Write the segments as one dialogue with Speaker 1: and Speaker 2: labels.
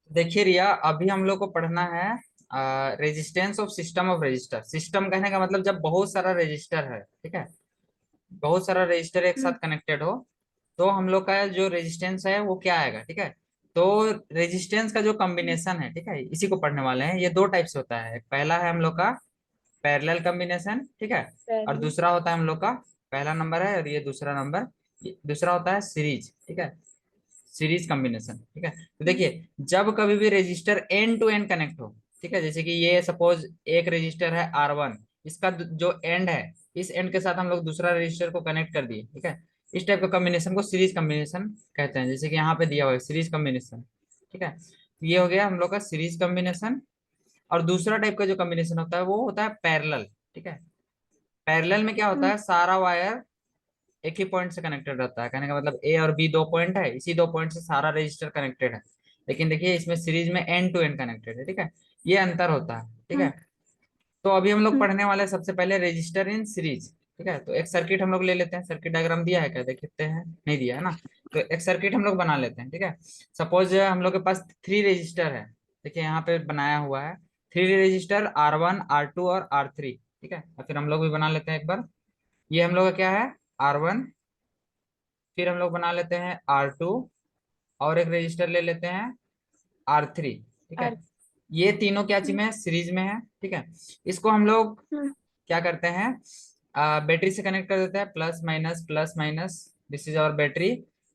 Speaker 1: देखिए रिया, अभी हम लोग को पढ़ना है resistance of system of register. System कहने का मतलब जब बहुत सारा रजिस्टर है, ठीक है, बहुत सारा रजिस्टर एक साथ
Speaker 2: हम्म,
Speaker 1: कनेक्टेड हो, तो हम लोग का जो रेजिस्टेंस है वो क्या आएगा, ठीक है। तो रेजिस्टेंस का जो कॉम्बिनेशन है, ठीक है, इसी को पढ़ने वाले हैं। ये दो टाइप से होता है। पहला है हम लोग का पैरेलल कॉम्बिनेशन, ठीक है, और
Speaker 2: पहले।
Speaker 1: दूसरा होता है हम लोग का, पहला नंबर है और ये दूसरा नंबर, दूसरा होता है सीरीज, ठीक है, सीरीज कॉम्बिनेशन, ठीक है। तो
Speaker 2: हम्म,
Speaker 1: देखिए, जब कभी भी resistor N to N connect हो, ठीक है, जैसे कि ये सपोज एक रजिस्टर है R1, इसका जो एंड है, इस एंड के साथ हम लोग दूसरा रजिस्टर को कनेक्ट कर दिए, ठीक है। इस टाइप का कॉम्बिनेशन को सीरीज कॉम्बिनेशन कहते हैं, जैसे कि यहाँ पे दिया हुआ है सीरीज कॉम्बिनेशन, ठीक है। तो ये हो गया हम लोग का सीरीज कॉम्बिनेशन। और दूसरा टाइप का जो कॉम्बिनेशन होता है वो होता है पैरेलल, ठीक है। पैरेलल में क्या होता
Speaker 2: हम्म,
Speaker 1: है, सारा वायर एक ही पॉइंट से कनेक्टेड रहता है। कहने का मतलब ए और बी दो पॉइंट है, इसी दो पॉइंट से सारा रजिस्टर कनेक्टेड है। लेकिन देखिए इसमें सीरीज में एंड टू एंड कनेक्टेड है, ठीक है। ये अंतर होता है, ठीक है।
Speaker 2: हम्म,
Speaker 1: तो अभी हम लोग
Speaker 2: हम्म,
Speaker 1: पढ़ने वाले हैं सबसे पहले रजिस्टर इन सीरीज, ठीक है। तो एक सर्किट हम लोग ले लेते हैं। सर्किट डायग्राम दिया है क्या, देख सकते हैं, नहीं दिया है ना। तो एक सर्किट हम लोग बना लेते हैं, ठीक है। सपोज हम लोग के पास थ्री रजिस्टर है, देखिए यहाँ पे बनाया हुआ है। थ्री रजिस्टर R1 R2 और R3, ठीक है। और फिर हम लोग भी बना लेते हैं एक बार। ये हम लोग का क्या है, R1, फिर हम लोग बना लेते हैं R2, और एक रजिस्टर ले लेते हैं R3, ठीक है।
Speaker 2: और
Speaker 1: ये तीनों क्या चीज
Speaker 2: हम्म,
Speaker 1: में है, सीरीज में है, ठीक है। इसको हम लोग
Speaker 2: हम्म,
Speaker 1: क्या करते हैं, बैटरी से कनेक्ट कर देते हैं, plus minus, this is our battery.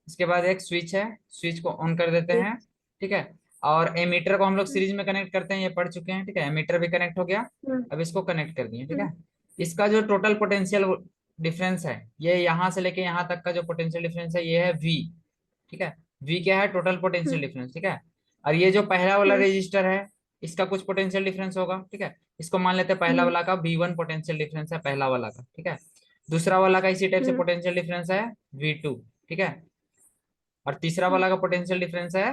Speaker 1: इसके बाद एक स्विच है, स्विच को ऑन कर देते
Speaker 2: एक,
Speaker 1: हैं, ठीक है। और एमीटर को हम लोग
Speaker 2: हम्म,
Speaker 1: सीरीज में कनेक्ट करते हैं, ये पढ़ चुके हैं, ठीक है। एमीटर भी कनेक्ट हो गया।
Speaker 2: हम्म,
Speaker 1: अब इसको कनेक्ट कर दिए, ठीक
Speaker 2: हम्म,
Speaker 1: है। इसका जो टोटल पोटेंशियल डिफरेंस है, ये यहाँ से लेके यहाँ तक का जो पोटेंशियल डिफरेंस है ये है V, ठीक है। V क्या है, टोटल पोटेंशियल
Speaker 2: हम्म,
Speaker 1: डिफरेंस, ठीक है। और ये जो पहला वाला
Speaker 2: हम्म,
Speaker 1: रजिस्टर है, इसका कुछ पोटेंशियल डिफरेंस होगा, ठीक है। इसको मान लेते हैं पहला
Speaker 2: हम्म,
Speaker 1: वाला का V1 पोटेंशियल डिफरेंस है, पहला वाला का, ठीक है। दूसरा वाला का इसी टाइप से
Speaker 2: हम्म,
Speaker 1: पोटेंशियल डिफरेंस है V2, ठीक है। और तीसरा
Speaker 2: हम्म,
Speaker 1: वाला का पोटेंशियल डिफरेंस है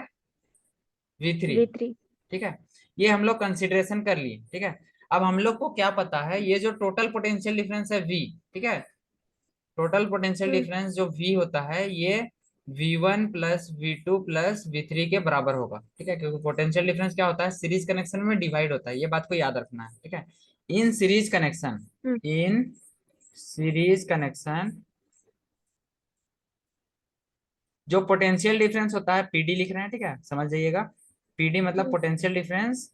Speaker 1: V3,
Speaker 2: V3।
Speaker 1: ठीक है। ये हम लोग कंसिडरेशन कर लिए, ठीक है। अब हम लोग को क्या पता है, ये जो टोटल पोटेंशियल डिफरेंस है V, ठीक है, टोटल पोटेंशियल
Speaker 2: हम्म,
Speaker 1: डिफरेंस जो V होता है ये V1 plus V2 plus V3 के बराबर होगा, ठीक है। क्योंकि पोटेंशियल डिफरेंस क्या होता है, सीरीज कनेक्शन में डिवाइड होता है, ये बात को याद रखना है, ठीक है। In series connection,
Speaker 2: hmm,
Speaker 1: in series connection जो पोटेंशियल डिफरेंस होता है, पीडी लिख रहे हैं, ठीक है, समझ जाइएगा। पीडी मतलब
Speaker 2: हम्म,
Speaker 1: पोटेंशियल डिफरेंस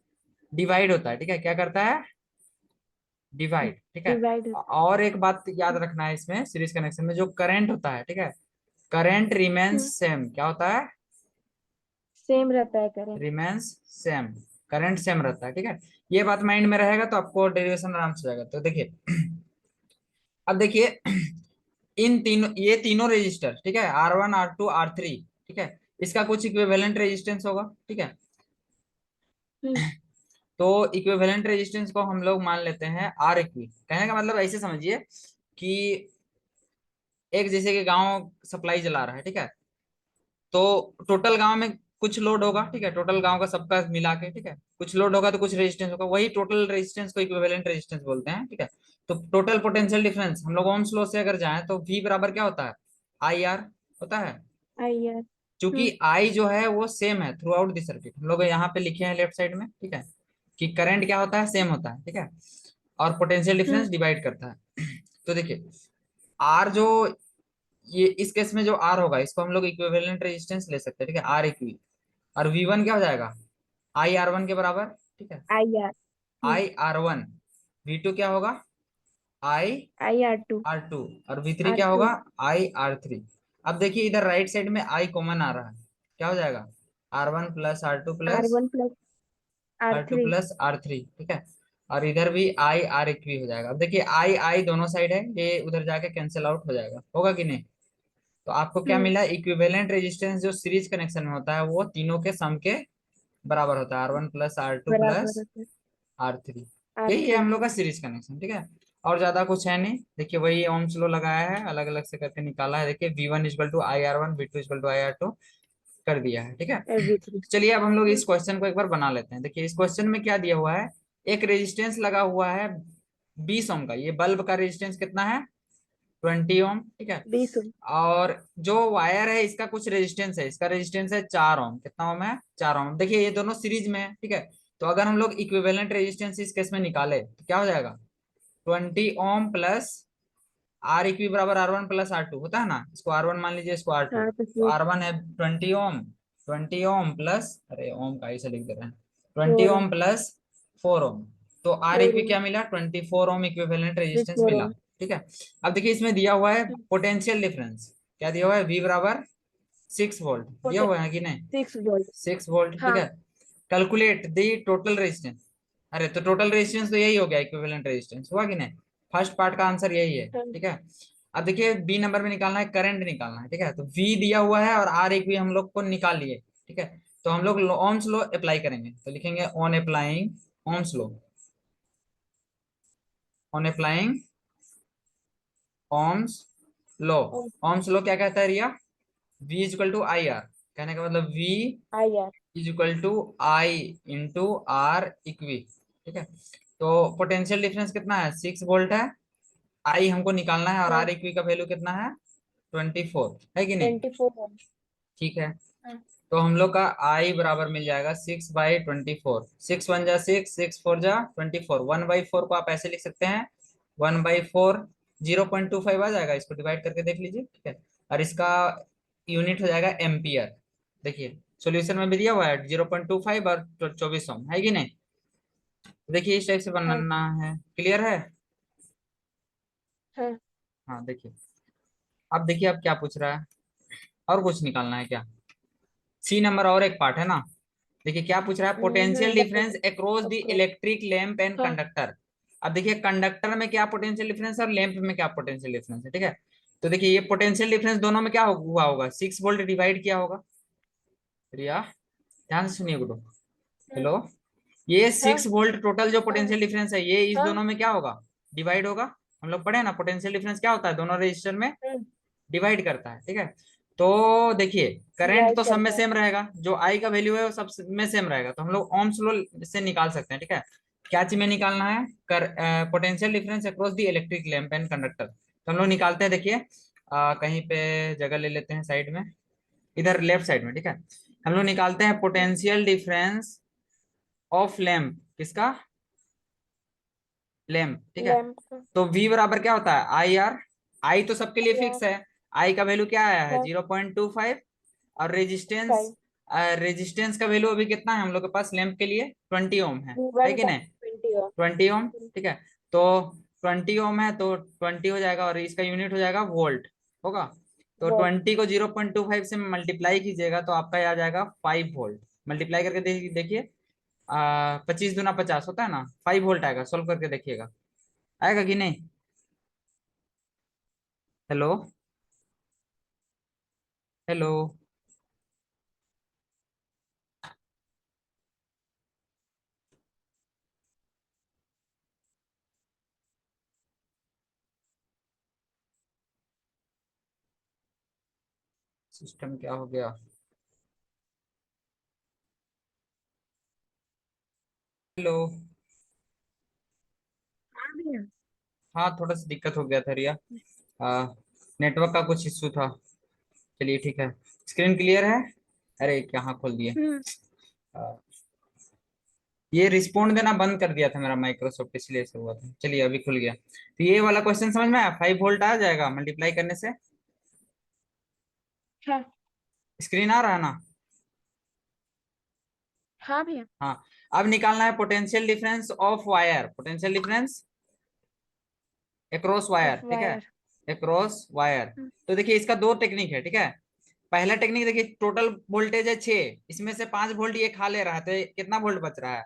Speaker 1: डिवाइड होता है, ठीक है। क्या करता है, डिवाइड, ठीक है।
Speaker 2: डिवाइड।
Speaker 1: और एक बात याद रखना है, इसमें सीरीज कनेक्शन में जो करंट होता है, ठीक है, करंट रिमेन्स
Speaker 2: हम्म,
Speaker 1: सेम। क्या होता है,
Speaker 2: सेम रहता है current.
Speaker 1: Remains same, current same रहता है, ठीक है। ये बात माइंड में रहेगा तो आपको डेरिवेशन आराम से हो जाएगा। तो देखिए अब देखिए इन तीनों, ये तीनों रजिस्टर, ठीक है, R1 R2 R3, ठीक है, इसका कुछ इक्विवेलेंट रेजिस्टेंस होगा, ठीक है।
Speaker 2: हम्म,
Speaker 1: तो इक्विवेलेंट रेजिस्टेंस को हम लोग मान लेते हैं आर इक्वी। कहने का मतलब ऐसे समझिए कि एक जैसे कि गांव सप्लाई चला रहा है, ठीक है। तो टोटल गांव में कुछ लोड होगा, ठीक है, टोटल गांव का सबका मिला के, ठीक है, कुछ लोड होगा तो कुछ रेजिस्टेंस होगा, वही टोटल रेजिस्टेंस को इक्विवेलेंट रेजिस्टेंस बोलते हैं, ठीक है। तो टोटल पोटेंशियल डिफरेंस हम लोग ओम्स लॉ से अगर जाएं तो V बराबर क्या होता है, IR होता है।
Speaker 2: आई यार।
Speaker 1: क्योंकि
Speaker 2: हम्म,
Speaker 1: I जो है वो सेम है थ्रू आउट द सर्किट, हम लोग यहाँ पे लिखे हैं लेफ्ट साइड में, ठीक है, कि करंट क्या होता है, सेम होता है, ठीक है। और पोटेंशियल डिफरेंस
Speaker 2: हम्म,
Speaker 1: डिवाइड करता है। तो देखिए R जो, ये इस केस में जो R होगा इसको हम लोग इक्विवेलेंट रेजिस्टेंस ले सकते हैं, ठीक है, R इक्वी। और V1 क्या हो जाएगा, IR1 के बराबर, ठीक है,
Speaker 2: आई यार। हम्म,
Speaker 1: IR1। V2 क्या होगा, आई
Speaker 2: IR2।
Speaker 1: आर टू और V3 क्या होगा,
Speaker 2: R2।
Speaker 1: IR3। अब देखिए इधर राइट साइड में I कॉमन आ रहा है, क्या हो जाएगा, R1 plus R2 plus
Speaker 2: R1 plus
Speaker 1: R2
Speaker 2: R3।
Speaker 1: Plus R3, ठीक है। और इधर भी आई आर इक्वी हो जाएगा। अब देखिए आई आई दोनों साइड है, ये उधर जाके कैंसिल आउट हो जाएगा, होगा कि नहीं। तो आपको क्या
Speaker 2: हम्म,
Speaker 1: मिला, इक्विवेलेंट रेजिस्टेंस जो सीरीज कनेक्शन में होता है वो तीनों के सम के बराबर होता है, R1 प्लस R2
Speaker 2: बराबर
Speaker 1: प्लस
Speaker 2: होता है।
Speaker 1: R3। यही है
Speaker 2: R3।
Speaker 1: हम लोग का सीरीज कनेक्शन, ठीक है। और ज्यादा कुछ है नहीं, देखिए वही ओम्स लॉ लगाया है, अलग अलग से करके निकाला है। देखिए V1 equal to IR1, V2 equal to IR2 कर दिया है, ठीक है।
Speaker 2: V3।
Speaker 1: चलिए अब हम लोग
Speaker 2: हम्म,
Speaker 1: इस क्वेश्चन को एक बार बना लेते हैं। देखिए इस क्वेश्चन में क्या दिया हुआ है, एक रेजिस्टेंस लगा हुआ है 20 ओम का। ये बल्ब का रेजिस्टेंस कितना है, 20 ओम, ठीक है।
Speaker 2: 20 ओम।
Speaker 1: और जो वायर है इसका कुछ रेजिस्टेंस है, इसका रेजिस्टेंस है 4 ओम। कितना ओम है? 4 ओम। देखिए ये दोनों सीरीज में है, ठीक है। तो अगर हम लोग इक्विवेलेंट रेजिस्टेंस इस केस में निकाले तो क्या हो जाएगा? 20 ओम प्लस आर इक्वी बराबर R1 + R2 होता है ना। इसको R1 मान लीजिए, इसको R2।
Speaker 2: हाँ तो
Speaker 1: तो
Speaker 2: फिर
Speaker 1: R1 है 20 ओम, 20 ओम प्लस, अरे ओम का ऐसे लिख दे रहे हैं, 20
Speaker 2: 4 ओम।
Speaker 1: ओम प्लस 4 ओम। तो आर
Speaker 2: 4
Speaker 1: इक्वी
Speaker 2: ओम।
Speaker 1: क्या मिला? 24 ओम इक्विवेलेंट
Speaker 2: फिर
Speaker 1: रेजिस्टेंस
Speaker 2: 4
Speaker 1: मिला,
Speaker 2: ओम।
Speaker 1: ठीक है। अब देखिए इसमें दिया हुआ है पोटेंशियल डिफरेंस। क्या दिया हुआ है? V बराबर 6 वोल्ट दिया हुआ है कि नहीं?
Speaker 2: 6 वोल्ट।
Speaker 1: 6 वोल्ट, ठीक
Speaker 2: हाँ।
Speaker 1: है। Calculate the total resistance. अरे तो टोटल रेजिस्टेंस तो यही हो गया, इक्विवेलेंट रेजिस्टेंस हुआ कि नहीं? फर्स्ट पार्ट का आंसर यही है,
Speaker 2: हाँ।
Speaker 1: ठीक है। अब देखिए बी नंबर में निकालना है, करंट निकालना है, ठीक है। तो वी दिया हुआ है और आर एक भी हम लोग को निकाल लिए, ठीक है। तो हम लोग ओम्स लॉ अप्लाई करेंगे, तो लिखेंगे on applying Ohm's law, on applying Ohm's law.
Speaker 2: Ohm.
Speaker 1: Ohm's law क्या कहता है Riya? V equal to I R. कहने का मतलब V
Speaker 2: आई यार।
Speaker 1: Is equal to I into R eq, ठीक है। तो पोटेंशियल डिफरेंस कितना है? 6 वोल्ट है। आई हमको निकालना है और
Speaker 2: हाँ।
Speaker 1: आर इक्वी का वैल्यू कितना है? 24 है कि नहीं?
Speaker 2: 24 ओम।
Speaker 1: ठीक है।
Speaker 2: हाँ।
Speaker 1: तो हम लोग का आई बराबर मिल जाएगा 6/24। 6 1 जा 6, 6 4 जा 24। 1/4 को आप ऐसे लिख सकते हैं, 1/4 0.25 आ जाएगा। इसको डिवाइड करके देख लीजिए, ठीक है। और इसका यूनिट हो जाएगा एम्पियर। देखिए सॉल्यूशन में भी दिया हुआ है 0.25 और 24 ओम, है कि नहीं? तो देखिए इस टाइप से
Speaker 2: हाँ।
Speaker 1: बनाना है, क्लियर है?
Speaker 2: हाँ।
Speaker 1: हाँ देखिए, अब देखिए अब क्या पूछ रहा है, और कुछ निकालना है क्या? सी नंबर और एक पार्ट है ना। देखिए क्या पूछ रहा है, पोटेंशियल
Speaker 2: नहीं बस।
Speaker 1: Difference across the
Speaker 2: approach.
Speaker 1: Electric lamp and
Speaker 2: हाँ।
Speaker 1: कंडक्टर। अब देखिए कंडक्टर में क्या पोटेंशियल डिफरेंस है और लैंप में क्या पोटेंशियल डिफरेंस है, ठीक है। तो देखिए ये पोटेंशियल डिफरेंस दोनों में क्या हुआ होगा? 6 वोल्ट डिवाइड किया होगा। रिया ध्यान से सुनिए गुरु।
Speaker 2: हम्म।
Speaker 1: हेलो, ये
Speaker 2: हाँ।
Speaker 1: 6 वोल्ट टोटल जो
Speaker 2: हाँ।
Speaker 1: पोटेंशियल डिफरेंस है ये इस
Speaker 2: हाँ।
Speaker 1: दोनों में क्या होगा? डिवाइड होगा। हम लोग पढ़े ना पोटेंशियल डिफरेंस क्या होता है, दोनों रजिस्टर में
Speaker 2: हम्म।
Speaker 1: डिवाइड करता है, ठीक है। तो देखिए करंट
Speaker 2: डिवाइड
Speaker 1: तो सब में
Speaker 2: करता है।
Speaker 1: सेम रहेगा, जो आई का वैल्यू है वो सब में सेम रहेगा, तो हम लोग ओम्स लॉ से निकाल सकते हैं, ठीक है। क्या चीज में निकालना है? कर potential difference across the electric lamp and conductor. तो हम लोग निकालते हैं, देखिए कहीं पे जगह ले लेते हैं साइड में, इधर लेफ्ट साइड में, ठीक है। हम लोग निकालते हैं पोटेंशियल डिफरेंस ऑफ लैंप, किसका? लैंप, ठीक है।
Speaker 2: लैंप का।
Speaker 1: तो V बराबर क्या होता है? I R. आई तो सबके लिए
Speaker 2: यार।
Speaker 1: फिक्स है, आई का वैल्यू क्या आया है?
Speaker 2: हाँ।
Speaker 1: 0.25। और रेजिस्टेंस,
Speaker 2: 5।
Speaker 1: रेजिस्टेंस का वैल्यू अभी कितना है हम लोग के पास लैंप के लिए? 20 ओम है
Speaker 2: वन
Speaker 1: कि
Speaker 2: का
Speaker 1: नहीं?
Speaker 2: 20 ओम।
Speaker 1: 20 ओम, ठीक है। तो 20 ओम है तो 20 हो जाएगा और इसका यूनिट हो जाएगा वोल्ट होगा। तो
Speaker 2: वोल्ट।
Speaker 1: 20 को 0.25 से मल्टीप्लाई कीजिएगा तो आपका ये आ जाएगा 5 वोल्ट। मल्टीप्लाई करके देखिए, 25 दूना 50 होता है ना, 5 वोल्ट आएगा। सोल्व करके देखिएगा, आएगा कि नहीं? Hello, hello. सिस्टम क्या हो गया? हेलो।
Speaker 2: हाँ भैया।
Speaker 1: हाँ थोड़ा सा दिक्कत हो गया था रिया, नेटवर्क का कुछ इश्यू था। चलिए ठीक है, स्क्रीन क्लियर है। अरे कहाँ खोल दिए?
Speaker 2: हम्म।
Speaker 1: आ, ये रिस्पॉन्ड देना बंद कर दिया था मेरा माइक्रोसॉफ्ट, इसलिए ऐसा हुआ था। चलिए अभी खुल गया। तो ये वाला क्वेश्चन समझ में आया? 5 वोल्ट आ जाएगा मल्टीप्लाई करने से।
Speaker 2: हाँ।
Speaker 1: स्क्रीन आ रहा है ना?
Speaker 2: हाँ भैया।
Speaker 1: हाँ। अब निकालना है potential difference of wire, potential difference across wire,
Speaker 2: of
Speaker 1: ठीक है।
Speaker 2: वायर।
Speaker 1: Across wire. तो देखिए इसका दो टेक्निक है, ठीक है। पहला टेक्निक देखिए, टोटल वोल्टेज है 6, इसमें से 5 वोल्ट ये खा ले रहा है, तो कितना वोल्ट बच रहा है?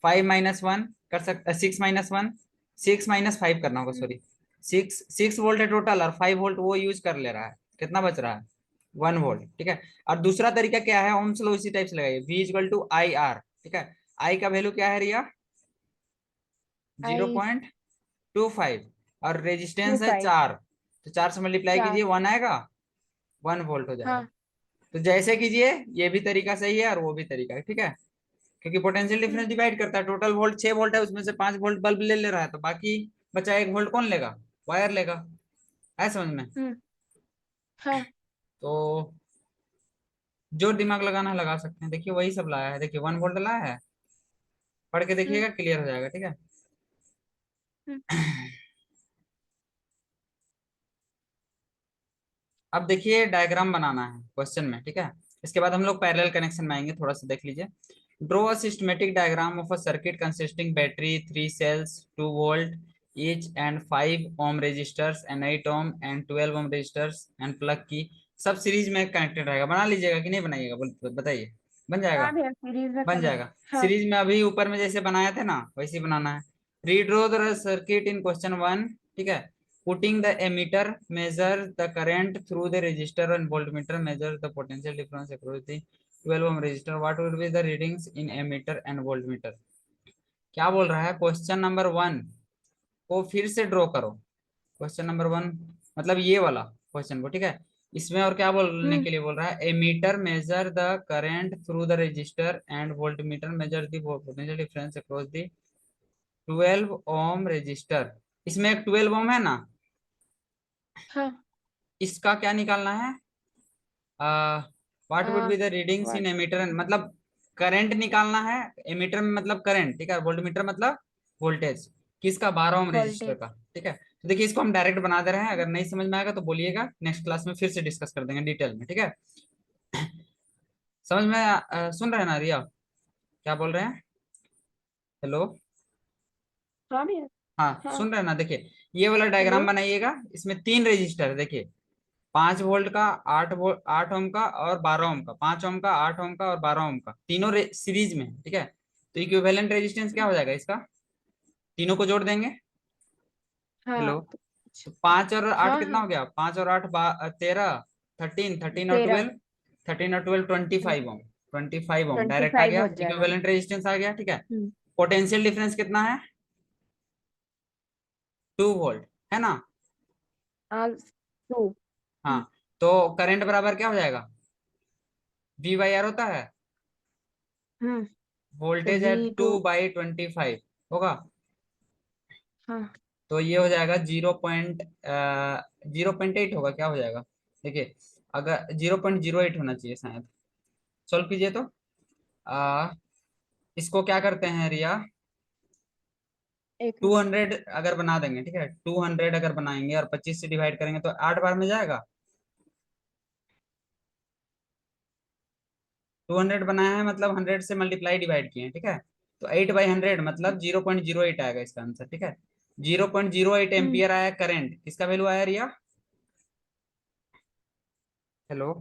Speaker 1: 5 - 1 कर सकते, 6 - 1, 6 - 5 करना होगा, सॉरी। 6 वोल्ट है टोटल और 5 वोल्ट वो यूज कर ले रहा है, कितना बच रहा है? 1 वोल्ट, ठीक है। और दूसरा तरीका क्या है, ओम्स लॉ इसी टाइप से लगाइए, V equal to I R, ठीक है। आई का वैल्यू क्या है Riya? Zero
Speaker 2: I.
Speaker 1: Point two five और
Speaker 2: टू
Speaker 1: रेजिस्टेंस है
Speaker 2: फाइव
Speaker 1: 4, तो 4 से मल्टीप्लाई कीजिए,
Speaker 2: 4।
Speaker 1: 1 आएगा, 1 वोल्ट हो जाएगा।
Speaker 2: हाँ।
Speaker 1: तो जैसे कीजिए, ये भी तरीका सही है और वो भी तरीका है, ठीक है। क्योंकि पोटेंशियल डिफरेंस
Speaker 2: हम्म।
Speaker 1: डिवाइड करता है, टोटल वोल्ट 6 वोल्ट है, उसमें से 5 वोल्ट बल्ब ले ले रहा है, तो बाकी बचा 1 वोल्ट कौन लेगा? वायर लेगा, है समझ में?
Speaker 2: हाँ।
Speaker 1: तो जो दिमाग लगाना है लगा सकते हैं। देखिए वही सब लाया है, देखिए 1 वोल्ट लाया है, पढ़ के
Speaker 2: हम्म
Speaker 1: देखिएगा क्लियर हो जाएगा, ठीक है।
Speaker 2: हम्म
Speaker 1: अब देखिए डायग्राम बनाना है क्वेश्चन में, ठीक है। इसके बाद हम लोग पैरेलल कनेक्शन में आएंगे, थोड़ा सा देख लीजिए। Draw a systematic diagram of a circuit consisting battery, 3 cells, 2 volt each and 5 ohm resistors and 8 ohm and 12 ohm resistors and plug की सब सीरीज में कनेक्टेड रहेगा। बना लीजिएगा कि नहीं बनाइएगा, बताइए। बन
Speaker 2: हाँ
Speaker 1: जाएगा?
Speaker 2: भैया, सीरीज में
Speaker 1: बन
Speaker 2: करना।
Speaker 1: जाएगा।
Speaker 2: हाँ।
Speaker 1: सीरीज में अभी ऊपर में जैसे बनाया थे ना वैसे ही बनाना है। Redraw the circuit in question 1, ठीक है। Putting the ammeter measure the current through the register and voltmeter measure the potential difference across the 12 ohm resistor, what will be the readings in ammeter and voltmeter. क्या बोल रहा है, question number 1 को फिर से draw करो। Question number 1 मतलब ये वाला क्वेश्चन को, ठीक है। इसमें और क्या बोलने
Speaker 2: हम्म
Speaker 1: के लिए बोल रहा है, ammeter measure the current through the register and voltmeter measure the potential difference across the 12 ohm resistor. इसमें एक 12 ओम है ना,
Speaker 2: हाँ।
Speaker 1: इसका क्या निकालना है, what would
Speaker 2: uh,
Speaker 1: be the readings in
Speaker 2: what?
Speaker 1: Ammeter, मतलब करंट निकालना है। एमीटर में मतलब करंट, ठीक है। वोल्टमीटर मतलब वोल्टेज किसका, 12 ओम रजिस्टर
Speaker 2: वोल्टेज।
Speaker 1: का, ठीक है। तो देखिए इसको हम डायरेक्ट बना दे रहे हैं, अगर नहीं समझ में आएगा तो बोलिएगा, नेक्स्ट क्लास में फिर से डिस्कस कर देंगे डिटेल में, ठीक है। समझ में सुन रहे हैं ना रिया, क्या बोल रहे हैं? हेलो।
Speaker 2: हाँ भैया।
Speaker 1: हाँ
Speaker 2: हाँ।
Speaker 1: सुन रहे हैं ना, देखिए ये वाला
Speaker 2: हेलो।
Speaker 1: डायग्राम बनाइएगा। इसमें 3 रजिस्टर है, देखिए 5 वोल्ट का, 8 वोल्ट, 8 ओम का और 12 ओम का, 5 ओम का, 8 ओम का और 12 ओम का, तीनों सीरीज में है, ठीक है। तो इक्विवेलेंट रेजिस्टेंस क्या
Speaker 2: हम्म,
Speaker 1: हो जाएगा इसका, तीनों को जोड़ देंगे।
Speaker 2: हाँ।
Speaker 1: हेलो। तो 5 और 8
Speaker 2: हाँ
Speaker 1: कितना
Speaker 2: हाँ।
Speaker 1: हो गया, 5 और 8 13, 13 और 12,
Speaker 2: 13।
Speaker 1: 13 और 12 25 ओम, 25 ओम
Speaker 2: ट्वेंटी
Speaker 1: डायरेक्ट आ
Speaker 2: फाइव
Speaker 1: गया,
Speaker 2: हो जाएगा।
Speaker 1: इक्विवेलेंट रेजिस्टेंस आ गया, ठीक है।
Speaker 2: हम्म
Speaker 1: पोटेंशियल डिफरेंस कितना है, 2 वोल्ट, है ना।
Speaker 2: आज 2।
Speaker 1: हाँ, तो करंट बराबर क्या हो जाएगा, V/R होता है,
Speaker 2: हम्म तो
Speaker 1: वोल्टेज है टू
Speaker 2: V2।
Speaker 1: बाई 25 होगा।
Speaker 2: हाँ।
Speaker 1: तो ये हो जाएगा 0.8 होगा, क्या हो जाएगा, देखिए अगर 0.08 होना चाहिए शायद। सॉल्व कीजिए तो आ, इसको क्या करते हैं रिया,
Speaker 2: एक
Speaker 1: टू
Speaker 2: मिनट।
Speaker 1: हंड्रेड अगर बना देंगे, ठीक है। 200 अगर बनाएंगे और 25 से डिवाइड करेंगे तो 8 बार में जाएगा। 200 बनाया है मतलब 100 से मल्टीप्लाई डिवाइड किए हैं, ठीक है। तो 8/100 मतलब 0.08 आएगा इसका आंसर, ठीक है। 0.08
Speaker 2: हम्म
Speaker 1: एम्पियर आया करंट, किसका वैल्यू आया रिया? हेलो।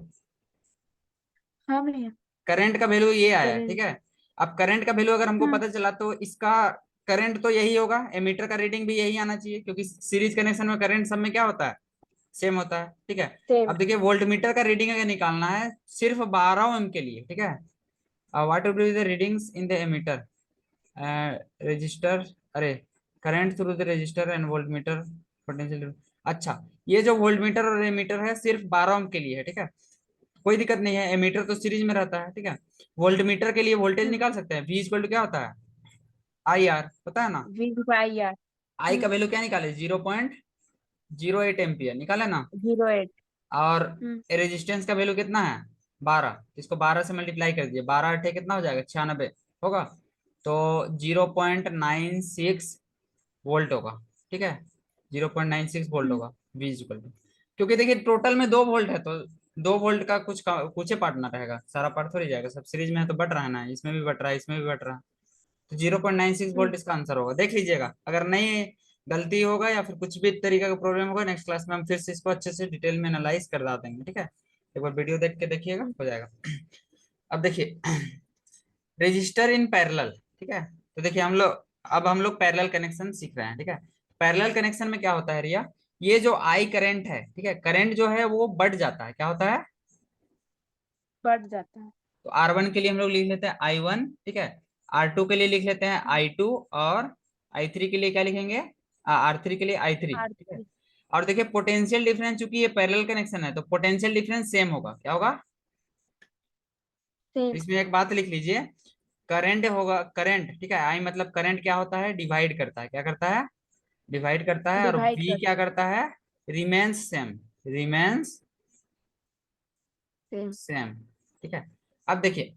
Speaker 2: हाँ भैया।
Speaker 1: करंट का वैल्यू ये आया है, ठीक
Speaker 2: करेंट।
Speaker 1: है। अब करंट का वैल्यू अगर हमको
Speaker 2: हम्म
Speaker 1: पता चला तो इसका करंट तो यही होगा, एमीटर का रीडिंग भी यही आना चाहिए, क्योंकि सीरीज कनेक्शन में करंट सब में क्या होता है, सेम होता है, ठीक है।
Speaker 2: सेम।
Speaker 1: अब देखिए वोल्टमीटर का रीडिंग अगर निकालना है सिर्फ 12 ओम के लिए, ठीक है। What will be the readings in the ammeter, register, अरे current through the register and voltmeter potential. अच्छा, ये जो वोल्टमीटर और एमीटर है सिर्फ 12 ओम के लिए है, ठीक है। कोई दिक्कत नहीं है, एमीटर तो सीरीज में रहता है, ठीक है। वोल्टमीटर के लिए वोल्टेज
Speaker 2: हम्म
Speaker 1: निकाल सकते हैं, V इक्वल टू क्या होता है, IR, पता है ना।
Speaker 2: V/R।
Speaker 1: आई का वैल्यू क्या निकाले, 0.08 एम्पियर निकाले ना।
Speaker 2: 08।
Speaker 1: और
Speaker 2: हम्म
Speaker 1: रेजिस्टेंस का वैल्यू कितना है, 12, इसको 12 से मल्टीप्लाई कर दीजिए, 12 × 8 कितना हो जाएगा, 96 होगा। तो 0.96 वोल्ट होगा, ठीक है। 0.96 वोल्ट
Speaker 2: हम्म
Speaker 1: होगा, V इक्वल टू, क्योंकि देखिए टोटल में 2 वोल्ट है तो 2 वोल्ट का कुछ ही पार्ट ना रहेगा, सारा पार्ट थोड़ी जाएगा, सब सीरीज में है तो बढ़ रहा है ना, इसमें भी बढ़ रहा है, इसमें भी बढ़ रहा है। तो 0.96 वोल्ट
Speaker 2: हम्म
Speaker 1: इसका आंसर होगा, देख लीजिएगा। अगर नहीं गलती होगा या फिर कुछ भी तरीका का प्रॉब्लम होगा, नेक्स्ट क्लास में हम फिर से इसको अच्छे से डिटेल में एनालाइज कर देंगे, ठीक है। एक बार वीडियो देख के देखिएगा,
Speaker 2: हम्म
Speaker 1: हो जाएगा। अब देखिए रजिस्टर इन पैरेलल, ठीक है। तो देखिए हम लोग पैरेलल कनेक्शन सीख रहे हैं, ठीक है। पैरेलल कनेक्शन में क्या होता है रिया, ये जो आई करंट है, ठीक है, करंट जो है वो बढ़ जाता है, क्या होता है।
Speaker 2: बढ़ जाता है।
Speaker 1: तो R1 के लिए हम लोग लिख लेते हैं I1, ठीक है। R2 के लिए लिख लेते हैं I2, और I3 के लिए क्या लिखेंगे, R3 के लिए I3,
Speaker 2: आर
Speaker 1: ठीक है। और देखिए पोटेंशियल डिफरेंस, चूंकि ये पैरेलल कनेक्शन है तो पोटेंशियल डिफरेंस सेम होगा, क्या होगा।
Speaker 2: सेम।
Speaker 1: इसमें एक बात लिख लीजिए, करंट होगा, करंट, ठीक है। आई मतलब करंट क्या होता है, डिवाइड करता है, क्या करता है, डिवाइड करता है। और
Speaker 2: डिवाइड
Speaker 1: V
Speaker 2: कर।
Speaker 1: क्या करता है, remains same, remains
Speaker 2: same.
Speaker 1: Same. ठीक है, अब देखिए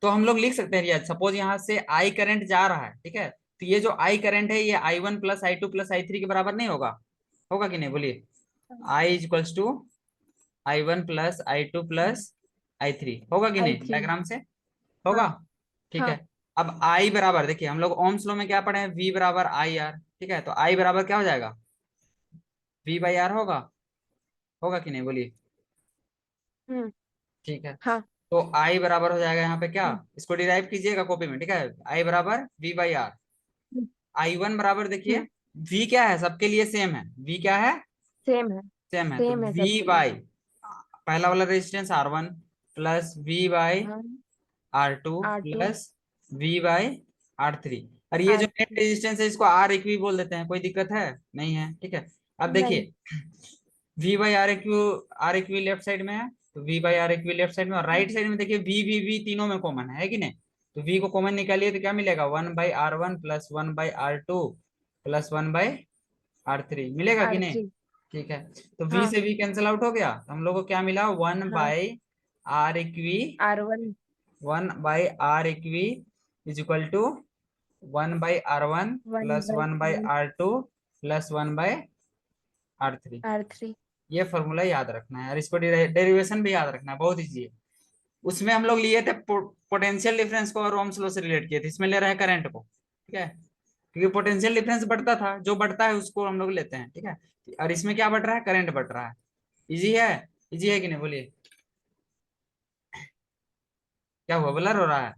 Speaker 1: तो हम लोग लिख सकते हैं रियाज, सपोज यहाँ से आई करंट जा रहा है, ठीक है, तो ये जो आई करंट है ये I1 plus I2 plus I3 के बराबर नहीं होगा? होगा कि नहीं बोलिए? I is equals to I1 plus I2 plus I3, होगा कि
Speaker 2: आई
Speaker 1: नहीं
Speaker 2: थ्री।
Speaker 1: डायग्राम से?
Speaker 2: हाँ
Speaker 1: होगा। ठीक
Speaker 2: हाँ।
Speaker 1: है, अब आई बराबर देखिए हम लोग ओम्स लॉ में क्या पढ़े हैं, V बराबर आई आर, ठीक है, तो आई बराबर क्या हो जाएगा, V बाई आर होगा। होगा कि नहीं बोलिए?
Speaker 2: हम्म।
Speaker 1: ठीक है,
Speaker 2: हाँ।
Speaker 1: तो आई बराबर हो जाएगा यहाँ पे क्या,
Speaker 2: हम्म।
Speaker 1: इसको डिराइव कीजिएगा कॉपी में, ठीक है, आई बराबर V बाई आर। I1 बराबर देखिए,
Speaker 2: हम्म।
Speaker 1: V क्या है, सबके लिए सेम है, V क्या है,
Speaker 2: सेम है।
Speaker 1: सेम है, तो
Speaker 2: सेम है
Speaker 1: V
Speaker 2: सबके लिए।
Speaker 1: बाई पहला वाला resistance R1 plus V by
Speaker 2: हाँ।
Speaker 1: R2
Speaker 2: R2।
Speaker 1: Plus V by R3। और ये जो नेट
Speaker 2: R3।
Speaker 1: रेजिस्टेंस है इसको R इक्वी बोल देते हैं, कोई दिक्कत है नहीं है? ठीक है, अब
Speaker 2: नहीं।
Speaker 1: देखिए V by R eq left side में है, तो V by R eq left side में, और राइट साइड में देखिए V तीनों में कॉमन है कि नहीं? तो V को कॉमन निकालिए तो क्या मिलेगा, 1/R1 plus 1/R2 plus 1/R3 मिलेगा कि नहीं?
Speaker 2: R3।
Speaker 1: ठीक है, तो V
Speaker 2: हाँ
Speaker 1: से V कैंसिल आउट हो गया, तो हम लोग को क्या मिला, वन
Speaker 2: हाँ।
Speaker 1: By R eq
Speaker 2: R1।
Speaker 1: 1/R eq is equal to 1/R1
Speaker 2: one
Speaker 1: plus
Speaker 2: by
Speaker 1: 1/R2 plus 1/R3।
Speaker 2: R3।
Speaker 1: ये फॉर्मूला याद रखना है, और इसको डेरिवेशन भी याद रखना है, बहुत इजी है। उसमें हम लोग लिए थे पोटेंशियल डिफरेंस को और ओम्स लॉ से रिलेट किए थे, इसमें ले रहे हैं करंट को। ठीक है, क्योंकि पोटेंशियल डिफरेंस बढ़ता था, जो बढ़ता है उसको हम लोग लेते हैं, ठीक है, और इसमें क्या बढ़ रहा है, करंट बढ़ रहा है। इजी है, इजी है कि नहीं बोलिए? क्या हुआ, ब्लर हो रहा है?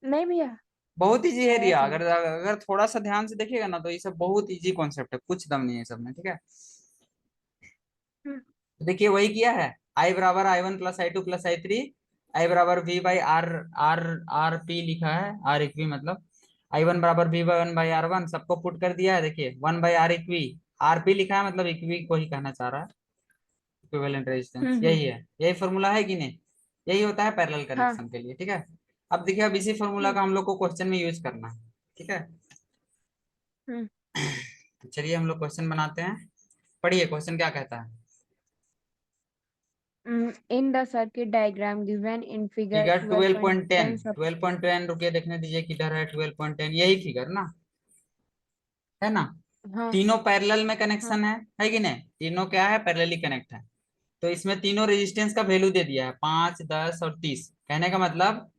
Speaker 2: नहीं भैया।
Speaker 1: बहुत इजी है
Speaker 2: है
Speaker 1: रिया,
Speaker 2: सही।
Speaker 1: अगर अगर थोड़ा सा ध्यान से देखिएगा ना तो ये सब बहुत इजी कॉन्सेप्ट है, कुछ दम नहीं है सब में, ठीक है।
Speaker 2: हम्म।
Speaker 1: तो देखिए वही किया है, आई बराबर I1 plus I2 plus I3, I बराबर V by R, R R P लिखा है, आर इक्वी मतलब I1 बराबर V बाई 1/R1, सबको पुट कर दिया है, देखिए 1/R इक्वी, आर पी लिखा है मतलब इक्वी को ही कहना चाह रहा है, इक्विवेलेंट रेजिस्टेंस,
Speaker 2: हम्म।
Speaker 1: यही है, यही फॉर्मूला है कि नहीं? यही होता है पैरेलल
Speaker 2: हाँ।
Speaker 1: कनेक्शन के लिए, ठीक है। अब देखिए अब इसी फॉर्मूला
Speaker 2: हम्म।
Speaker 1: का हम लोग को क्वेश्चन में यूज करना है, ठीक है।
Speaker 2: हम्म।
Speaker 1: तो चलिए हम लोग क्वेश्चन बनाते हैं, पढ़िए क्वेश्चन क्या कहता है।
Speaker 2: In the circuit diagram given in figure
Speaker 1: figure 12.10,
Speaker 2: 12.10 sub।
Speaker 1: 12.10 रुकिए देखने दीजिए किधर है 12.10, यही फिगर ना, है ना?
Speaker 2: हाँ
Speaker 1: तीनों पैरेलल में
Speaker 2: हाँ
Speaker 1: कनेक्शन है कि नहीं, तीनों क्या है, पैरेलली कनेक्ट है। तो इसमें तीनों रेजिस्टेंस का वैल्यू दे दिया है, 5, 10 और 30, कहने का मतलब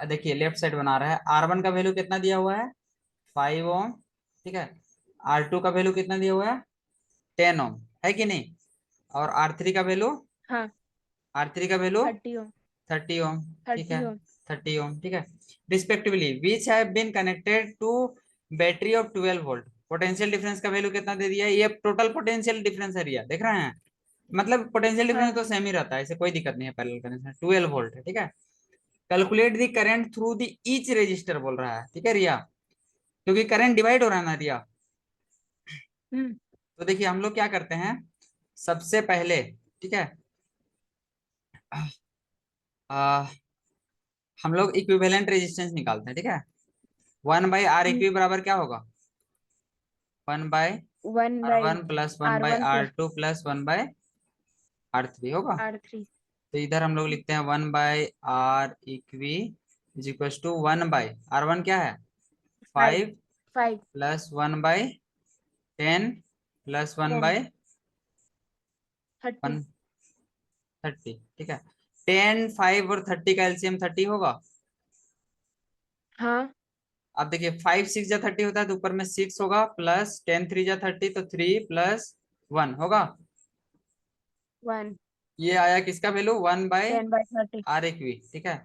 Speaker 1: देखिए लेफ्ट साइड बना रहा है, R1 का वैल्यू कितना दिया हुआ है, 5 ओम, ठीक है, R2 का वैल्यू कितना दिया हुआ है, 10 ओम, है कि नहीं? और R3 का वैल्यू,
Speaker 2: हाँ।
Speaker 1: R3 का वैल्यू
Speaker 2: 30 ओम।
Speaker 1: 30 ओम, ठीक है,
Speaker 2: 30 ओम।
Speaker 1: 30 ओम, ठीक है, respectively which have been connected to battery of 12 volt. Potential difference का वैल्यू कितना दे दिया है, ये टोटल पोटेंशियल डिफरेंस है रिया, देख रहे हैं? मतलब पोटेंशियल डिफरेंस
Speaker 2: हाँ
Speaker 1: तो सेम ही रहता है, इसे कोई दिक्कत नहीं है, पैरेलल कनेक्शन 12 वोल्ट है, ठीक है। Calculate the current through the each resistor बोल रहा है, ठीक है रिया, क्योंकि करंट डिवाइड हो रहा है ना रिया।
Speaker 2: हम्म।
Speaker 1: तो देखिए हम लोग क्या करते हैं, सबसे पहले, ठीक है, आ, हम लोग इक्विवेलेंट रेजिस्टेंस निकालते हैं, ठीक है। 1/R इक्वी बराबर क्या होगा,
Speaker 2: 1 बाई1/R1
Speaker 1: plus one by
Speaker 2: R1
Speaker 1: R
Speaker 2: plus
Speaker 1: two plus 1/R3 होगा।
Speaker 2: R3।
Speaker 1: तो इधर हम लोग लिखते हैं 1/R eq is equal to 1/R1 क्या है,
Speaker 2: 5।
Speaker 1: 5
Speaker 2: 5।
Speaker 1: Plus 1/10 plus one
Speaker 2: ohm.
Speaker 1: By
Speaker 2: 30।
Speaker 1: 130, ठीक है। 10, 5 और 30 का एलसीएम 30 होगा।
Speaker 2: हाँ।
Speaker 1: अब देखिए 5 6 जा 30 होता है, तो ऊपर में 6 होगा, प्लस 10 3 जा 30, तो 3 प्लस 1 होगा।
Speaker 2: 1।
Speaker 1: ये आया किसका वैल्यू, 1/R
Speaker 2: 10/30।
Speaker 1: इक्वी, ठीक है।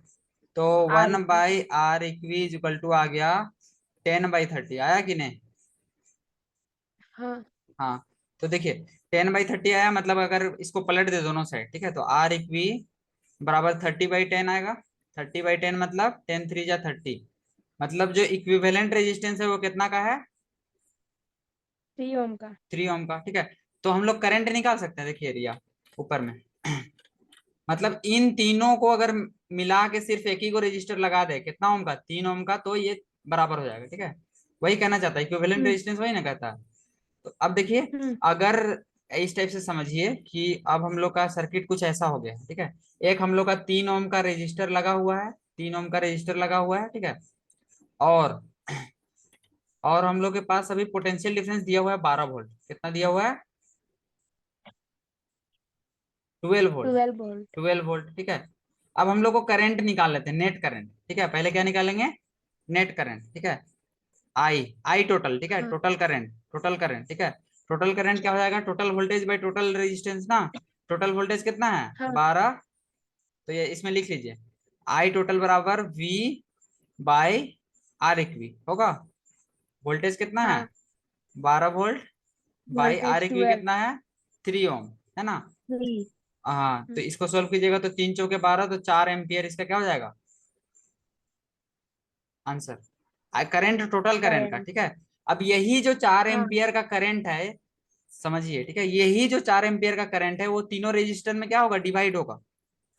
Speaker 1: तो
Speaker 2: R
Speaker 1: वन
Speaker 2: इक्वी।
Speaker 1: बाई आर इक्वी इज इक्वल टू आ गया 10/30, आया कि नहीं?
Speaker 2: हाँ।
Speaker 1: हाँ, तो देखिए 10/30 आया, मतलब अगर इसको पलट दे दोनों साइड, ठीक है, तो आर इक्वी बराबर 30/10 आएगा। 30/10 मतलब 10 3 जा 30, मतलब जो इक्विवेलेंट रेजिस्टेंस है वो कितना का है,
Speaker 2: 3 ओम का।
Speaker 1: 3 ओम का, ठीक है। तो हम लोग करंट निकाल सकते हैं, देखिए एरिया ऊपर में मतलब इन तीनों को अगर मिला के सिर्फ एक ही को रजिस्टर लगा दे, कितना ओम का, 3 ओम का, तो ये बराबर हो जाएगा, ठीक है। वही कहना चाहता है, इक्विवेलेंट
Speaker 2: हम्म।
Speaker 1: रेजिस्टेंस वही ना कहता है। तो अब देखिए,
Speaker 2: हम्म
Speaker 1: अगर इस टाइप से समझिए कि अब हम लोग का सर्किट कुछ ऐसा हो गया है, ठीक है। एक हम लोग का 3 ओम का रेजिस्टर लगा हुआ है, 3 ओम का रेजिस्टर लगा हुआ है, ठीक है। और हम लोग के पास अभी पोटेंशियल डिफरेंस दिया हुआ है 12 वोल्ट। कितना दिया हुआ है? 12 वोल्ट।
Speaker 2: 12 वोल्ट।
Speaker 1: 12 वोल्ट, ठीक है। अब हम लोग को करंट निकाल लेते हैं, नेट करंट, ठीक है। पहले क्या निकालेंगे? नेट करंट, ठीक है। आई आई टोटल, ठीक है।
Speaker 2: हाँ
Speaker 1: टोटल करंट, टोटल करंट, ठीक है। टोटल करंट क्या हो जाएगा? Total voltage by total resistance ना। टोटल वोल्टेज कितना है?
Speaker 2: हाँ
Speaker 1: 12। तो ये इसमें लिख लीजिए, आई टोटल बराबर वी बाई आर इक्वी होगा। वोल्टेज कितना है?
Speaker 2: हाँ।
Speaker 1: 12 volt by R
Speaker 2: voltage
Speaker 1: eq
Speaker 2: 12।
Speaker 1: कितना है? 3 ओम, है ना।
Speaker 2: 3।
Speaker 1: हाँ, तो इसको सोल्व कीजिएगा तो 3 चौके 12, तो 4 एम्पियर इसका क्या हो जाएगा आंसर? करंट, टोटल करंट का,
Speaker 2: करंट।
Speaker 1: ठीक है। अब यही जो चार
Speaker 2: हाँ
Speaker 1: एम्पियर का करंट है, समझिए, ठीक है, यही जो 4 एम्पियर का करंट है वो तीनों रेजिस्टर में क्या होगा? डिवाइड होगा।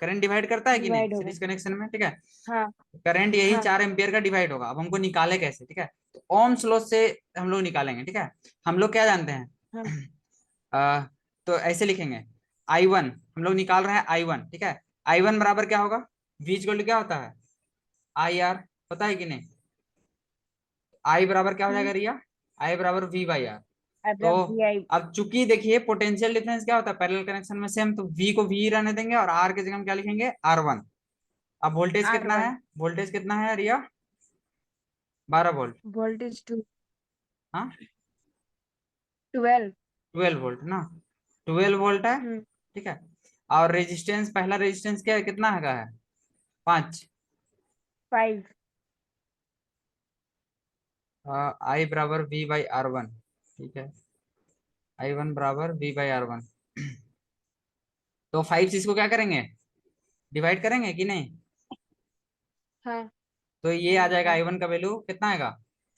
Speaker 1: करंट डिवाइड करता है कि नहीं
Speaker 2: डिवाइड होगा।
Speaker 1: सीरीज कनेक्शन में, ठीक है।
Speaker 2: हाँ
Speaker 1: करंट यही
Speaker 2: हाँ
Speaker 1: 4 एम्पियर का डिवाइड होगा। अब हमको निकाले कैसे, ठीक है। तो ओम्स लॉ से हम लोग निकालेंगे, ठीक है। हम लोग क्या जानते हैं?
Speaker 2: हाँ
Speaker 1: आ, तो ऐसे लिखेंगे, I1 हम लोग निकाल रहे हैं, I1, ठीक है। I1 बराबर क्या होगा? V इक्वल टू क्या होता है? IR, पता है कि नहीं? I बराबर क्या हो जाएगा रिया? I बराबर V बाई आर। तो
Speaker 2: अब्रब भी आई।
Speaker 1: अब चूंकि देखिए पोटेंशियल डिफरेंस क्या होता है पैरेलल कनेक्शन में? सेम, तो V को V रहने देंगे और R की जगह हम क्या लिखेंगे? R1। अब वोल्टेज
Speaker 2: आर
Speaker 1: कितना
Speaker 2: वन।
Speaker 1: है? वोल्टेज कितना है रिया? 12 वोल्ट।
Speaker 2: वोल्टेज 2।
Speaker 1: हाँ,
Speaker 2: 12।
Speaker 1: 12 वोल्ट ना। 12 वोल्ट है,
Speaker 2: हम्म
Speaker 1: ठीक है। और रेजिस्टेंस, पहला रेजिस्टेंस क्या है, कितना है? 5।
Speaker 2: 5।
Speaker 1: आई बराबर V बाई R1, ठीक है। I1 बराबर V बाई R1। तो 5 से इसको क्या करेंगे? डिवाइड करेंगे कि नहीं?
Speaker 2: हाँ
Speaker 1: तो ये आ जाएगा, I1 का वैल्यू कितना आएगा?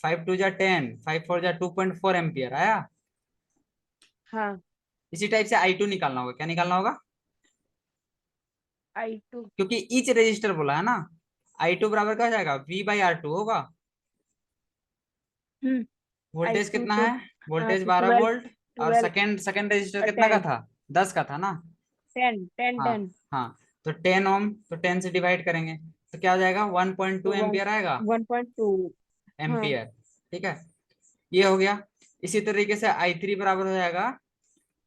Speaker 1: 5 2 जा 10, 5 4 जा 2.4 एम्पियर आया।
Speaker 2: हाँ।
Speaker 1: इसी टाइप से I2 निकालना होगा। क्या निकालना होगा?
Speaker 2: I2।
Speaker 1: क्योंकि ईच रजिस्टर बोला है ना। I2 बराबर क्या हो जाएगा? V बाई R2 होगा।
Speaker 2: हम्म आई
Speaker 1: वोल्टेज
Speaker 2: टू
Speaker 1: कितना
Speaker 2: तो
Speaker 1: है? वोल्टेज
Speaker 2: तो
Speaker 1: बारह
Speaker 2: 12।
Speaker 1: वोल्ट और
Speaker 2: 12
Speaker 1: सेकंड रजिस्टर
Speaker 2: और
Speaker 1: कितना का
Speaker 2: 10।
Speaker 1: था? 10 का था ना।
Speaker 2: 10 10
Speaker 1: हाँ
Speaker 2: 10।
Speaker 1: हाँ। तो 10 ओम, तो 10 से डिवाइड करेंगे तो क्या हो जाएगा? 1.2
Speaker 2: तो वन
Speaker 1: एम्पियर आएगा।
Speaker 2: 1.2। हाँ
Speaker 1: एम्पियर, ठीक है। ये हो गया। इसी तरीके से I3 बराबर हो जाएगा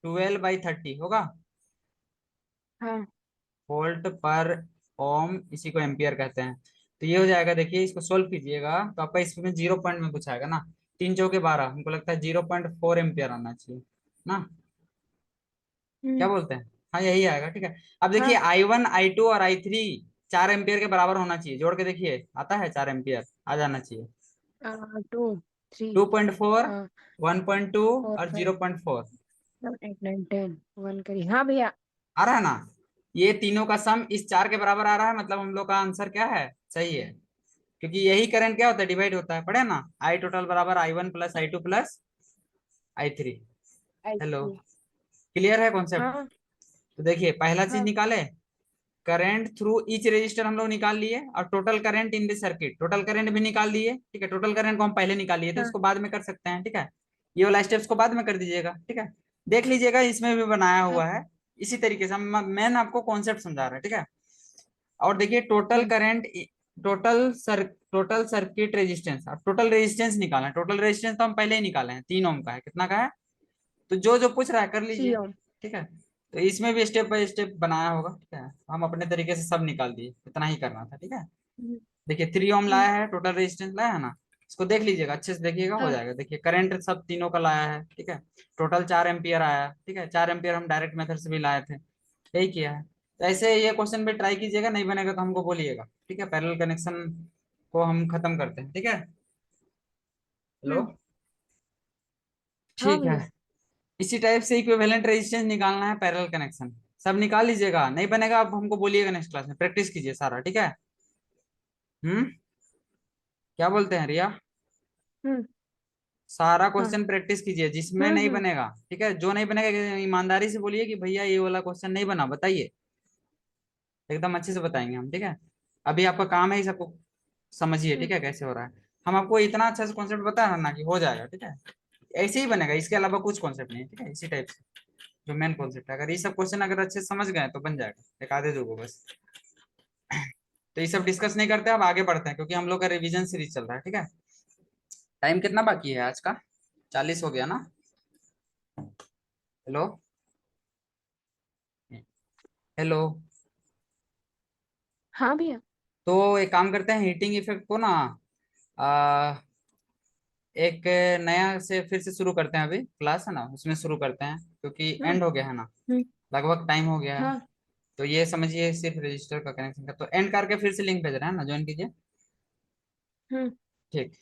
Speaker 1: 12/30 होगा।
Speaker 2: हाँ
Speaker 1: वोल्ट पर ओम, इसी को एम्पियर कहते हैं। तो ये हो जाएगा, देखिए इसको सोल्व कीजिएगा तो आपका इसमें 0 पॉइंट में कुछ आएगा ना। 3 चौके 12, हमको लगता है 0.4 एम्पियर आना चाहिए ना। क्या
Speaker 2: हम्म
Speaker 1: बोलते हैं? हाँ, यही आएगा, ठीक है। अब देखिए,
Speaker 2: हाँ।
Speaker 1: I1 I2 और I3 4 एम्पियर के बराबर होना चाहिए। जोड़ के देखिए, आता है 4 एम्पियर, आ जाना चाहिए।
Speaker 2: 2 3
Speaker 1: 2.4, 1.2
Speaker 2: 4
Speaker 1: और
Speaker 2: 5
Speaker 1: 0.4
Speaker 2: 8 9 10 1 करी। हाँ भैया।
Speaker 1: आ रहा है ना। ये तीनों का सम इस 4 के बराबर आ रहा है, मतलब हम लोग का आंसर क्या है? सही है। क्योंकि यही करंट क्या होता है? डिवाइड होता है, पढ़े ना। आई टोटल बराबर I1 plus I2 plus I3। Hello,
Speaker 2: I3।
Speaker 1: Clear है कॉन्सेप्ट?
Speaker 2: हाँ
Speaker 1: तो देखिए, पहला चीज
Speaker 2: हाँ
Speaker 1: निकाले, करंट थ्रू ईच रजिस्टर हम लोग निकाल लिए, और total current in this circuit, total current भी निकाल लिए, ठीक है। टोटल करंट को हम पहले निकाल लिए थे,
Speaker 2: हाँ
Speaker 1: उसको बाद में कर सकते हैं, ठीक है। ये वाला स्टेप्स को बाद में कर दीजिएगा, ठीक है। देख लीजिएगा, इसमें भी बनाया
Speaker 2: हाँ।
Speaker 1: हुआ है। इसी तरीके से मैं आपको कॉन्सेप्ट समझा रहा है, ठीक है। और देखिए, टोटल
Speaker 2: हम्म
Speaker 1: करंट, टोटल सर्किट रेजिस्टेंस, अब टोटल रेजिस्टेंस निकालना है। टोटल रेजिस्टेंस तो हम पहले ही निकाले हैं, 3 ओम का है। कितना का है? तो जो जो पूछ रहा है कर
Speaker 2: 3
Speaker 1: लीजिए,
Speaker 2: ओम।
Speaker 1: ठीक है। तो इसमें भी स्टेप बाय स्टेप बनाया होगा, ठीक है। हम अपने तरीके से सब निकाल दिए, इतना ही करना था, ठीक है।
Speaker 2: हम्म
Speaker 1: देखिए, 3 ओम
Speaker 2: हम्म,
Speaker 1: लाया है, टोटल रेजिस्टेंस लाया है ना। इसको देख लीजिएगा, अच्छे से देखिएगा, हो
Speaker 2: हाँ
Speaker 1: जाएगा। देखिए, करंट सब तीनों का लाया है, ठीक है। टोटल 4 एम्पियर आया, ठीक है। 4 एम्पियर हम डायरेक्ट मेथड से भी लाए थे, यही किया है। तो ऐसे ये क्वेश्चन भी ट्राई कीजिएगा, नहीं बनेगा तो हमको बोलिएगा, ठीक है। पैरेलल कनेक्शन को हम खत्म करते हैं, ठीक है। हेलो,
Speaker 2: हम्म, हाँ
Speaker 1: ठीक है।
Speaker 2: भैया।
Speaker 1: इसी टाइप से इक्विवेलेंट रेजिस्टेंस निकालना है, पैरेलल कनेक्शन। सब निकाल लीजिएगा, नहीं बनेगा अब हमको बोलिएगा, नेक्स्ट क्लास में प्रैक्टिस कीजिए सारा, ठीक है। क्या बोलते हैं रिया?
Speaker 2: हम्म
Speaker 1: सारा
Speaker 2: हाँ।
Speaker 1: क्वेश्चन प्रैक्टिस कीजिए, जिसमें नहीं
Speaker 2: हम्म।
Speaker 1: बनेगा, ठीक है। जो नहीं बनेगा ईमानदारी से बोलिए कि भैया ये वाला क्वेश्चन नहीं बना, बताइए। एकदम अच्छे से बताएंगे हम, ठीक है। अभी आपका काम है ही सबको समझिए, ठीक
Speaker 2: हम्म,
Speaker 1: है, कैसे हो रहा है। हम आपको इतना अच्छा से कॉन्सेप्ट बता रहे हैं ना कि हो जाएगा, ठीक है। ऐसे ही बनेगा, इसके अलावा कुछ कॉन्सेप्ट नहीं है, ठीक है, इसी टाइप से जो मेन कॉन्सेप्ट है। अगर ये सब क्वेश्चन अगर अच्छे से समझ गए तो बन जाएगा एक आधे दो को बस। तो ये सब डिस्कस नहीं करते, अब आगे बढ़ते हैं क्योंकि हम लोग का रिवीजन सीरीज चल रहा है, ठीक है। टाइम कितना बाकी है आज का? 40 हो गया ना? Hello, hello.
Speaker 2: हाँ भैया।
Speaker 1: तो एक काम करते हैं, हीटिंग इफेक्ट को ना आ, एक नया से फिर से शुरू करते हैं, अभी क्लास है ना उसमें शुरू करते हैं क्योंकि
Speaker 2: हम्म।
Speaker 1: एंड हो गया है ना,
Speaker 2: हम्म।
Speaker 1: लगभग टाइम हो गया है।
Speaker 2: हाँ।
Speaker 1: तो ये समझिए सिर्फ रजिस्टर का कनेक्शन का, तो एंड करके फिर से लिंक भेज रहे हैं ना, ज्वाइन कीजिए।
Speaker 2: हम्म।
Speaker 1: ठीक।